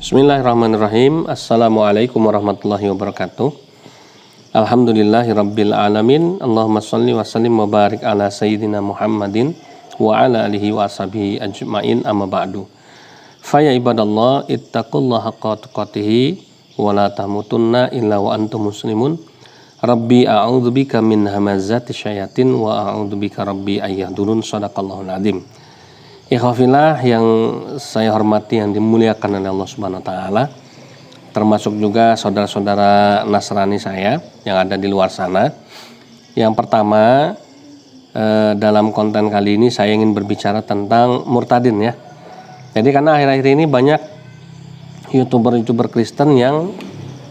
Bismillahirrahmanirrahim. Assalamualaikum warahmatullahi wabarakatuh. Alhamdulillahirabbil alamin. Allahumma shalli wa sallim wa barik ala sayyidina Muhammadin wa ala alihi wa ashabihi ajmain, amma ba'du. Fa ya ibadallah, ittaqullaha haqqa tuqatih wa la tamutunna illa wa antum muslimun. Rabbi a'udzubika min hamazati syayatin wa a'udzubika rabbi ayyahdurun. Shadaqallahul adzim. Ikhwafillah yang saya hormati, yang dimuliakan oleh Allah Subhanahu wa taala, termasuk juga saudara-saudara Nasrani saya yang ada di luar sana. Yang pertama, dalam konten kali ini saya ingin berbicara tentang murtadin ya. Jadi karena akhir-akhir ini banyak YouTuber Kristen yang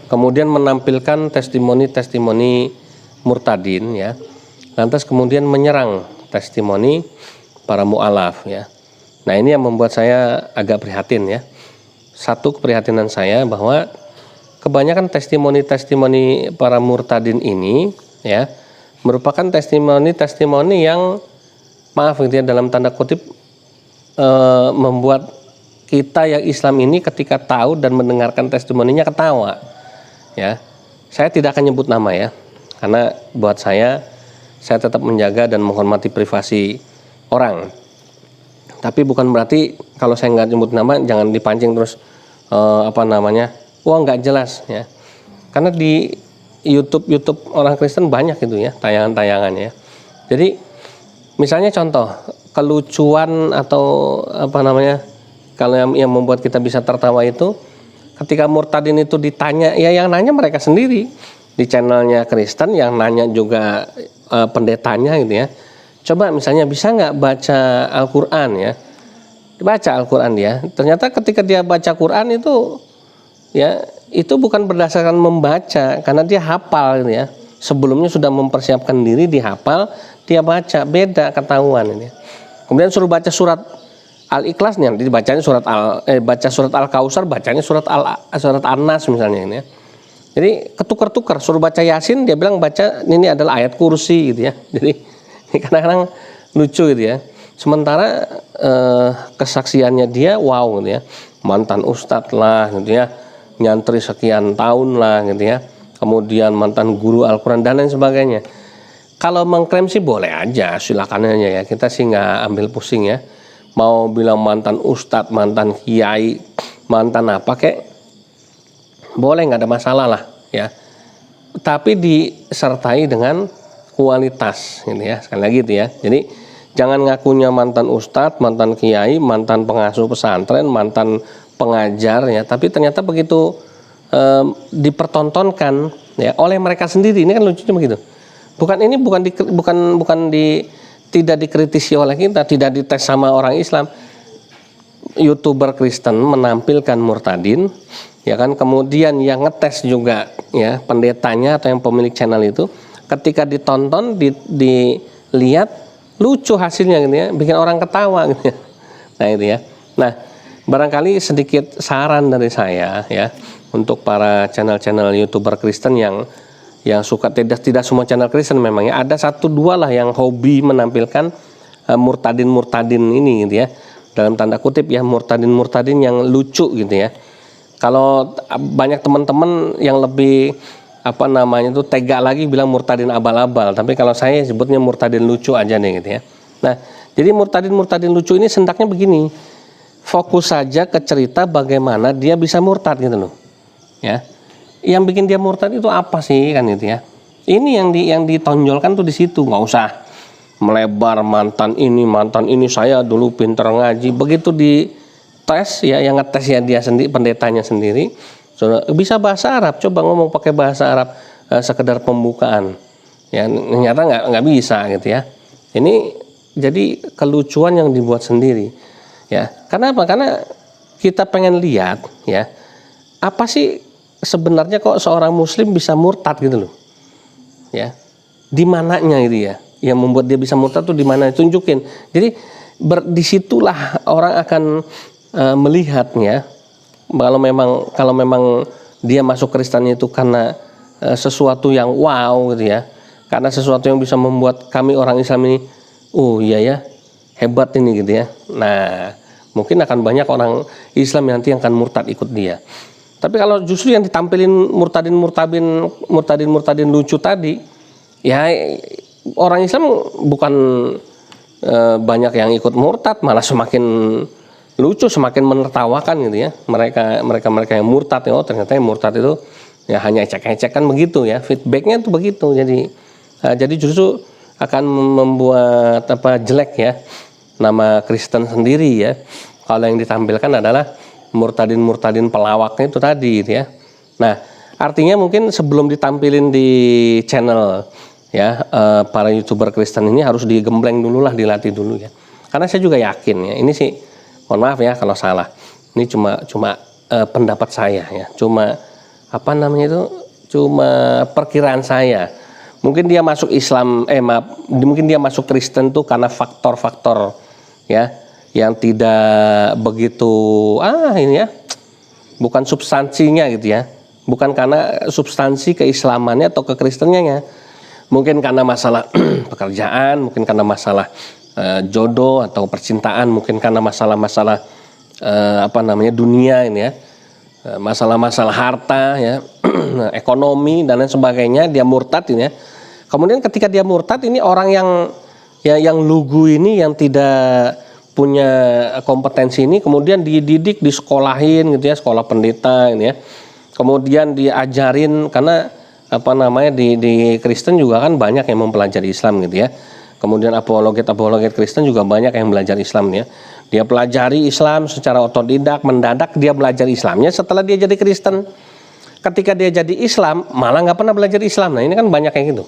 kemudian menampilkan testimoni-testimoni murtadin ya. Lantas kemudian menyerang testimoni para mu'alaf ya. Nah, ini yang membuat saya agak prihatin ya. Satu keprihatinan saya bahwa kebanyakan testimoni-testimoni para murtadin ini ya merupakan testimoni-testimoni yang maaf gitu ya, dalam tanda kutip membuat kita yang Islam ini ketika tahu dan mendengarkan testimoninya ketawa ya. Saya tidak akan nyebut nama ya, karena buat saya tetap menjaga dan menghormati privasi orang. Tapi bukan berarti kalau saya nggak nyebut nama jangan dipancing terus wah nggak jelas ya. Karena di YouTube orang Kristen banyak itu ya tayangan-tayangannya. Jadi misalnya contoh kelucuan atau kalau yang membuat kita bisa tertawa itu ketika murtadin itu ditanya, ya yang nanya mereka sendiri di channelnya Kristen, yang nanya juga pendetanya gitu ya. Coba misalnya bisa nggak baca Al-Quran ya, baca Al-Quran dia. Ternyata ketika dia baca Quran itu ya, itu bukan berdasarkan membaca, karena dia hafal gitu ya. Sebelumnya sudah mempersiapkan diri, dihafal, dia baca, beda ketahuan ini. Kemudian suruh baca surat Al-Ikhlas nih, dibacanya baca surat Al-Kausar, bacanya surat An-Nas misalnya ini ya. Jadi ketukar-tukar, suruh baca Yasin, dia bilang baca ini adalah ayat kursi gitu ya. Jadi kadang-kadang lucu gitu ya. Sementara kesaksiannya dia wow gitu ya, mantan ustadz lah gitu ya, nyantri sekian tahun lah gitu ya, kemudian mantan guru Al-Quran dan lain sebagainya. Kalau mengklaim sih boleh aja, silakan aja ya, kita sih nggak ambil pusing ya. Mau bilang mantan ustadz, mantan kiai, mantan apa kek, boleh, nggak ada masalah lah ya. Tapi disertai dengan kualitas ini ya, sekali lagi itu ya. Jadi jangan ngakunya mantan ustadz, mantan kiai, mantan pengasuh pesantren, mantan pengajar ya, tapi ternyata begitu dipertontonkan ya oleh mereka sendiri. Ini kan lucunya begitu. Tidak dikritisi oleh kita, tidak dites sama orang Islam. YouTuber Kristen menampilkan murtadin ya kan, kemudian yang ngetes juga ya pendetanya atau yang pemilik channel itu. Ketika ditonton, dilihat lucu hasilnya gitu ya, bikin orang ketawa gitu ya. Nah itu ya. Nah, barangkali sedikit saran dari saya ya untuk para channel-channel YouTuber Kristen yang suka, tidak semua channel Kristen memang ya, ada 1-2 lah yang hobi menampilkan murtadin ini gitu ya. Dalam tanda kutip ya, murtadin yang lucu gitu ya. Kalau banyak teman-teman yang lebih tega lagi bilang murtadin abal-abal, tapi kalau saya sebutnya murtadin lucu aja nih gitu ya. Nah, jadi murtadin lucu ini sendaknya begini, fokus saja ke cerita bagaimana dia bisa murtad gitu loh ya. Yang bikin dia murtad itu apa sih kan gitu ya. Ini yang ditonjolkan tuh di situ, nggak usah melebar mantan ini saya dulu pinter ngaji. Begitu di tes ya, yang ngetes ya dia sendiri, pendetanya sendiri, bisa bahasa Arab, coba ngomong pakai bahasa Arab sekedar pembukaan ya, ternyata nggak bisa gitu ya. Ini jadi kelucuan yang dibuat sendiri ya. Karena apa? Karena kita pengen lihat ya, apa sih sebenarnya kok seorang muslim bisa murtad gitu loh ya, di mananya gitu ya, yang membuat dia bisa murtad tuh di mana, tunjukin. Jadi disitulah orang akan melihatnya. Kalau memang dia masuk Kristen itu karena sesuatu yang wow gitu ya, karena sesuatu yang bisa membuat kami orang Islam ini, oh iya ya, hebat ini gitu ya. Nah, mungkin akan banyak orang Islam yang nanti akan murtad ikut dia. Tapi kalau justru yang ditampilin murtadin lucu tadi, ya orang Islam bukan banyak yang ikut murtad, malah semakin lucu, semakin menertawakan gitu ya. Mereka yang murtad, oh ternyata yang murtad itu ya hanya ecek-ecek kan begitu ya. Feedbacknya itu begitu. Jadi justru akan membuat jelek ya nama Kristen sendiri ya. Kalau yang ditampilkan adalah murtadin pelawaknya itu tadi gitu ya. Nah, artinya mungkin sebelum ditampilin di channel ya, para YouTuber Kristen ini harus digembleng dulu lah, dilatih dulu ya. Karena saya juga yakin ya, ini sih mohon maaf ya kalau salah. Ini cuma pendapat saya ya. Cuma cuma perkiraan saya. Mungkin dia masuk Islam, mungkin dia masuk Kristen tuh karena faktor-faktor ya yang tidak begitu ini ya, bukan substansinya gitu ya, bukan karena substansi keislamannya atau kekristennya, mungkin karena masalah pekerjaan, mungkin karena masalah jodoh atau percintaan, mungkin karena masalah-masalah dunia ini ya, masalah-masalah harta ya, ekonomi dan lain sebagainya, dia murtad ini ya. Kemudian ketika dia murtad ini orang yang lugu ini, yang tidak punya kompetensi ini, kemudian dididik, disekolahin gitu ya, sekolah pendeta ini ya. Kemudian diajarin, karena di Kristen juga kan banyak yang mempelajari Islam gitu ya. Kemudian apologet Kristen juga banyak yang belajar Islam ya. Dia pelajari Islam secara otodidak, mendadak dia belajar Islamnya setelah dia jadi Kristen. Ketika dia jadi Islam malah nggak pernah belajar Islam. Nah ini kan banyak yang gitu.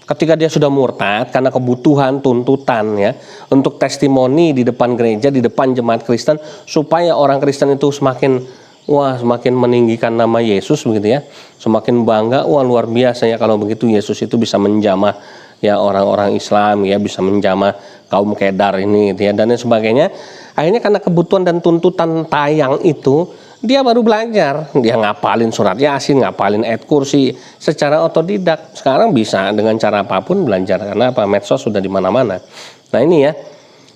Ketika dia sudah murtad karena kebutuhan, tuntutan ya, untuk testimoni di depan gereja, di depan jemaat Kristen, supaya orang Kristen itu semakin meninggikan nama Yesus begitu ya, semakin bangga, luar biasa ya kalau begitu Yesus itu bisa menjamah ya orang-orang Islam ya, bisa menjamah kaum kedar ini gitu ya, dan lain sebagainya. Akhirnya karena kebutuhan dan tuntutan tayang itu, dia baru belajar, dia ngapalin surat Yasin, ngapalin ayat kursi secara otodidak. Sekarang bisa dengan cara apapun belajar, karena medsos sudah di mana-mana. Nah ini ya,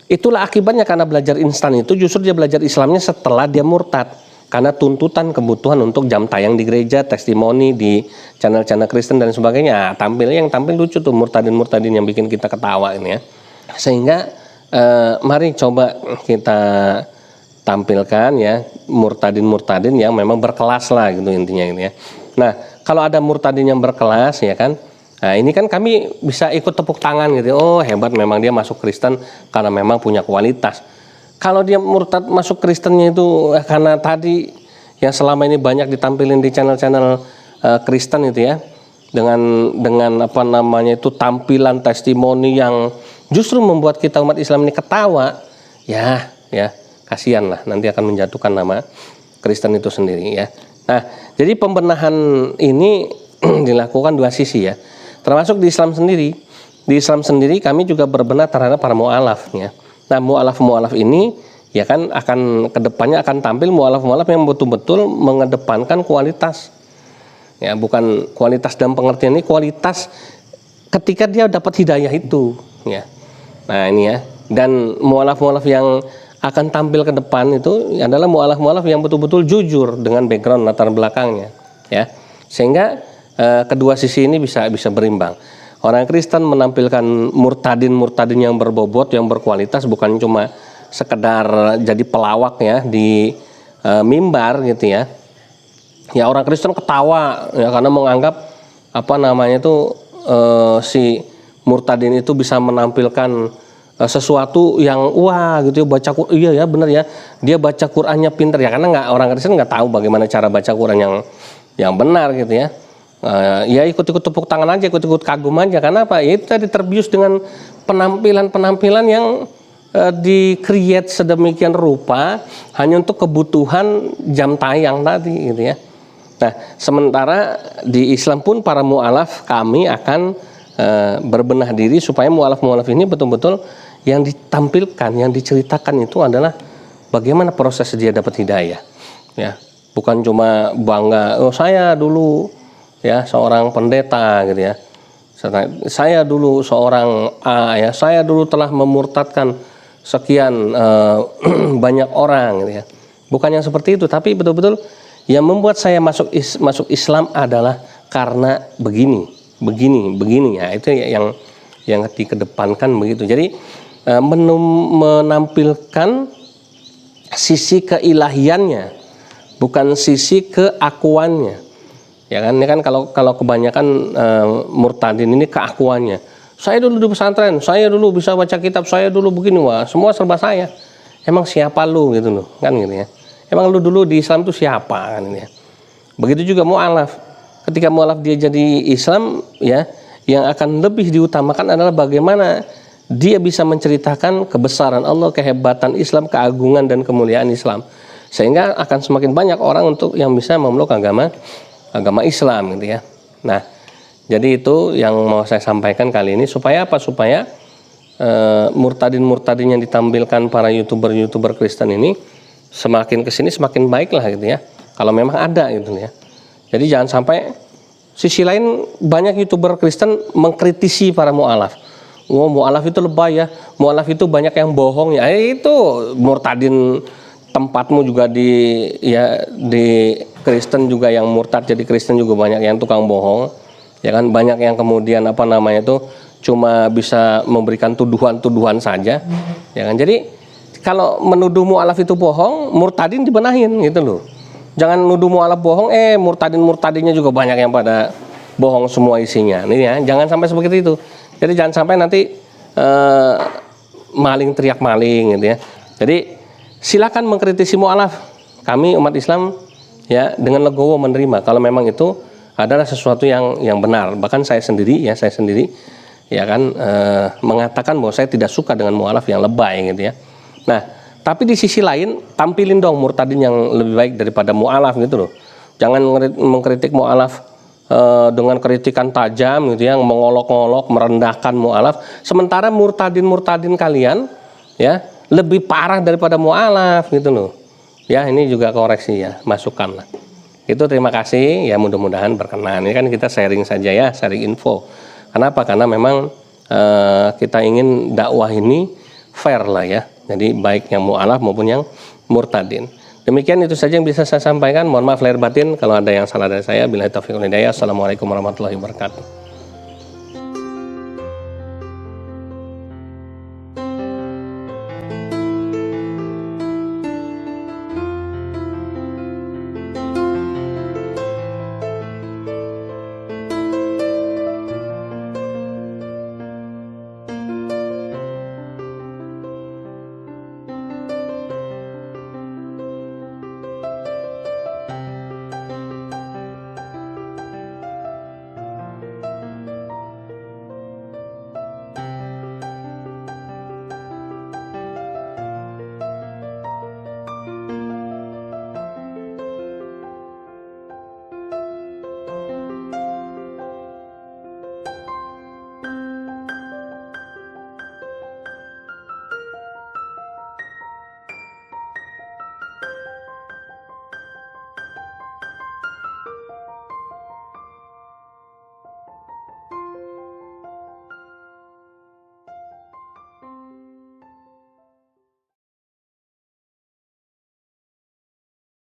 itulah akibatnya karena belajar instan itu, justru dia belajar Islamnya setelah dia murtad. Karena tuntutan kebutuhan untuk jam tayang di gereja, testimoni di channel-channel Kristen dan sebagainya, yang tampil lucu tuh, murtadin yang bikin kita ketawa ini ya. Sehingga mari coba kita tampilkan ya murtadin yang memang berkelas lah gitu intinya gitu ya. Nah kalau ada murtadin yang berkelas ya kan, nah ini kan kami bisa ikut tepuk tangan gitu, oh hebat memang dia masuk Kristen karena memang punya kualitas. Kalau dia murtad masuk Kristennya itu karena tadi yang selama ini banyak ditampilin di channel-channel Kristen itu ya, dengan tampilan testimoni yang justru membuat kita umat Islam ini ketawa, ya kasihan lah, nanti akan menjatuhkan nama Kristen itu sendiri ya. Nah jadi pembenahan ini dilakukan dua sisi ya, termasuk di Islam sendiri. Di Islam sendiri kami juga berbenah terhadap para mu'alaf ya. Nah mu'alaf ini ya kan akan kedepannya akan tampil mu'alaf yang betul-betul mengedepankan kualitas ya, bukan kualitas dalam pengertian ini, kualitas ketika dia dapat hidayah itu ya. Nah ini ya, dan mu'alaf yang akan tampil ke depan itu adalah mu'alaf yang betul-betul jujur dengan background latar belakangnya ya, sehingga kedua sisi ini bisa berimbang. Orang Kristen menampilkan murtadin yang berbobot, yang berkualitas, bukan cuma sekedar jadi pelawak ya di mimbar gitu ya. Ya orang Kristen ketawa ya karena menganggap si murtadin itu bisa menampilkan sesuatu yang gitu ya, benar ya, dia baca Qur'annya pinter ya, karena orang Kristen nggak tahu bagaimana cara baca Qur'an yang benar gitu ya. Ya ikut-ikut tepuk tangan aja, ikut-ikut kagum aja, karena apa? Ya itu tadi terbius dengan penampilan yang di-create sedemikian rupa hanya untuk kebutuhan jam tayang tadi gitu ya. Nah, sementara di Islam pun para mu'alaf kami akan berbenah diri supaya mu'alaf ini betul-betul yang ditampilkan, yang diceritakan itu adalah bagaimana proses dia dapat hidayah ya. Bukan cuma bangga, saya dulu ya seorang pendeta gitu ya, saya dulu seorang ya, saya dulu telah memurtadkan sekian banyak orang gitu ya. Bukan yang seperti itu, tapi betul-betul yang membuat saya masuk Islam adalah karena begini ya. Itu yang dikedepankan begitu. Jadi menampilkan sisi keilahiannya, bukan sisi keakuannya. Ya kan, ini kan kalau kebanyakan murtadin ini keakuannya. Saya dulu di pesantren, saya dulu bisa baca kitab, saya dulu begini, wah semua serba saya. Emang siapa lu gitu loh, kan gitu ya. Emang lu dulu di Islam tuh siapa kan gitu ya. Begitu juga mu'alaf. Ketika mu'alaf dia jadi Islam ya, yang akan lebih diutamakan adalah bagaimana dia bisa menceritakan kebesaran Allah, kehebatan Islam, keagungan dan kemuliaan Islam. Sehingga akan semakin banyak orang untuk yang bisa memeluk agama Islam gitu ya. Nah, jadi itu yang mau saya sampaikan kali ini, supaya apa? Supaya murtadin yang ditampilkan para YouTuber Kristen ini semakin kesini semakin baik lah gitu ya. Kalau memang ada gitu ya. Jadi jangan sampai sisi lain banyak YouTuber Kristen mengkritisi para mu'alaf. Oh, mu'alaf itu lebay ya, mu'alaf itu banyak yang bohong ya. Itu murtadin tempatmu juga di Kristen juga yang murtad jadi Kristen juga banyak yang tukang bohong. Ya kan, banyak yang kemudian cuma bisa memberikan tuduhan-tuduhan saja. Ya kan. Jadi kalau menuduh mu'alaf itu bohong, murtadin dibenahin gitu loh. Jangan nuduh mu'alaf bohong, murtadinnya juga banyak yang pada bohong semua isinya. Nih ya, jangan sampai seperti itu. Jadi jangan sampai nanti maling teriak maling gitu ya. Jadi silakan mengkritisi mu'alaf. Kami umat Islam ya dengan legowo menerima kalau memang itu adalah sesuatu yang benar. Bahkan saya sendiri ya kan mengatakan bahwa saya tidak suka dengan mu'alaf yang lebay gitu ya. Nah, tapi di sisi lain tampilin dong murtadin yang lebih baik daripada mu'alaf gitu loh. Jangan mengkritik mu'alaf dengan kritikan tajam gitu ya, mengolok-olok, merendahkan mu'alaf. Sementara murtadin kalian ya lebih parah daripada mu'alaf gitu loh. Ya, ini juga koreksi ya, masukan lah. Itu terima kasih ya, mudah-mudahan berkenan. Ini kan kita sharing saja ya, sharing info. Kenapa? Karena memang kita ingin dakwah ini fair lah ya. Jadi baik yang mu'alaf maupun yang murtadin. Demikian itu saja yang bisa saya sampaikan. Mohon maaf lahir batin kalau ada yang salah dari saya. Billahi taufiq wal hidayah. Assalamualaikum warahmatullahi wabarakatuh.